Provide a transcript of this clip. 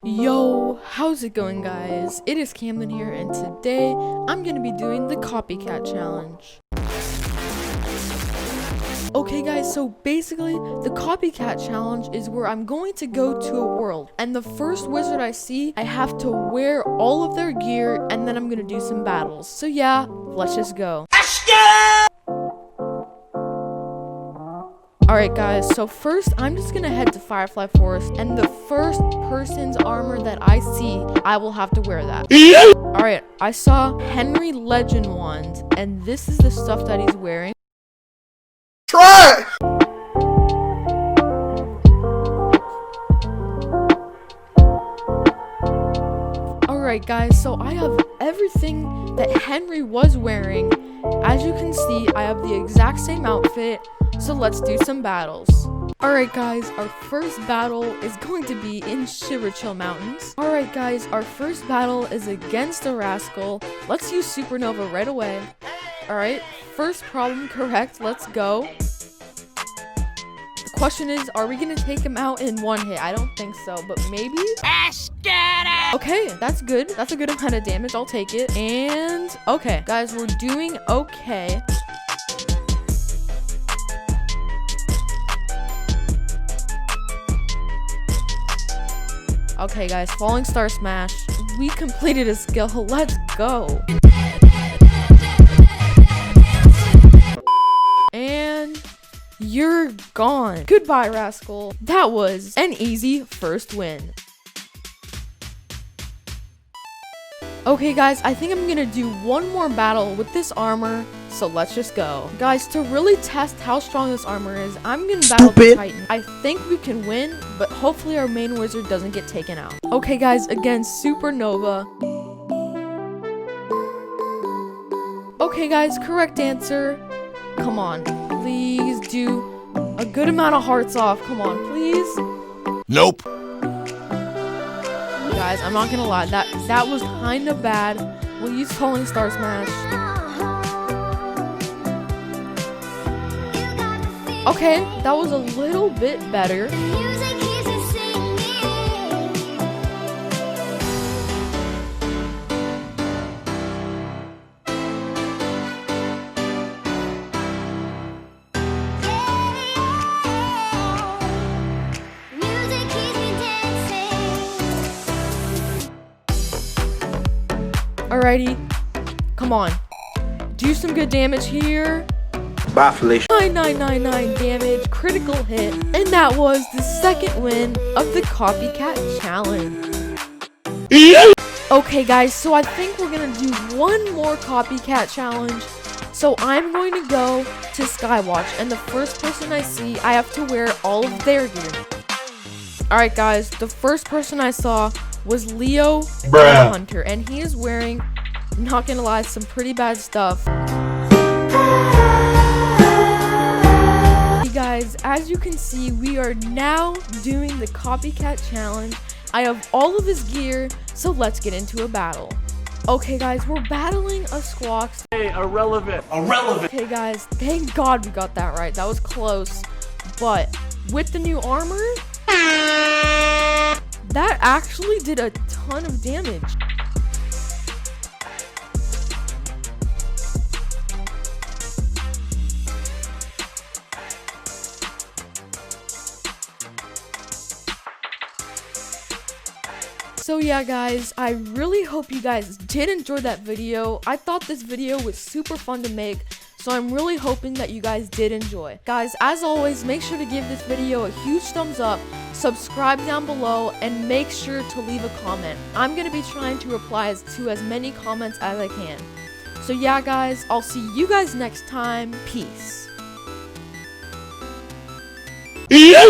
Yo, how's it going, guys? It is Camden here, and today I'm gonna be doing the copycat challenge. Okay guys, so basically the copycat challenge is where I'm going to go to a world, and the first wizard I see, I have to wear all of their gear, and then I'm gonna do some battles. So yeah, let's just go. Alright guys, so first I'm just gonna head to Firefly Forest, and the first person's armor that I see, I will have to wear that. Alright, I saw Henry Legend Wand, and this is the stuff that he's wearing. Try! Alright guys, so I have everything that Henry was wearing. As you can see, I have the exact same outfit. So let's do some battles. Alright guys, our first battle is going to be in Shiverchill Mountains. Alright guys, our first battle is against a rascal. Let's use Supernova right away. Alright, first problem correct, let's go. The question is, are we gonna take him out in one hit? I don't think so, but maybe? Okay, that's good. That's a good amount of damage, I'll take it. And, okay, guys, we're doing okay. Okay guys, Falling Star Smash. We completed a skill, let's go. And you're gone. Goodbye, rascal. That was an easy first win. Okay guys, I think I'm gonna do one more battle with this armor, so let's just go. Guys, to really test how strong this armor is, I'm gonna battle the Titan. I think we can win, but hopefully our main wizard doesn't get taken out. Okay guys, against Supernova. Okay guys, correct answer. Come on, please do a good amount of hearts off. Come on, please. Nope. Guys, I'm not gonna lie, that was kind of bad. We'll use Falling Star Smash. Okay, that was a little bit better. Alrighty, come on, do some good damage here. Bye, Felicia. 9999 damage, critical hit, and that was the second win of the copycat challenge. Okay guys, so I think we're gonna do one more copycat challenge. So I'm going to go to Skywatch, and the first person I see, I have to wear all of their gear. Alright guys, the first person I saw was Leo Hunter, and he is wearing, not gonna lie, some pretty bad stuff. Hey guys, as you can see, we are now doing the copycat challenge. I have all of his gear, so let's get into a battle. Okay guys, we're battling a Squawks. Hey, irrelevant. Okay guys, thank God we got that right. That was close. But with the new armor, that actually did a ton of damage. So yeah guys, I really hope you guys did enjoy that video. I thought this video was super fun to make, so I'm really hoping that you guys did enjoy. Guys, as always, make sure to give this video a huge thumbs up, subscribe down below, and make sure to leave a comment. I'm going to be trying to reply to as many comments as I can. So yeah guys, I'll see you guys next time. Peace.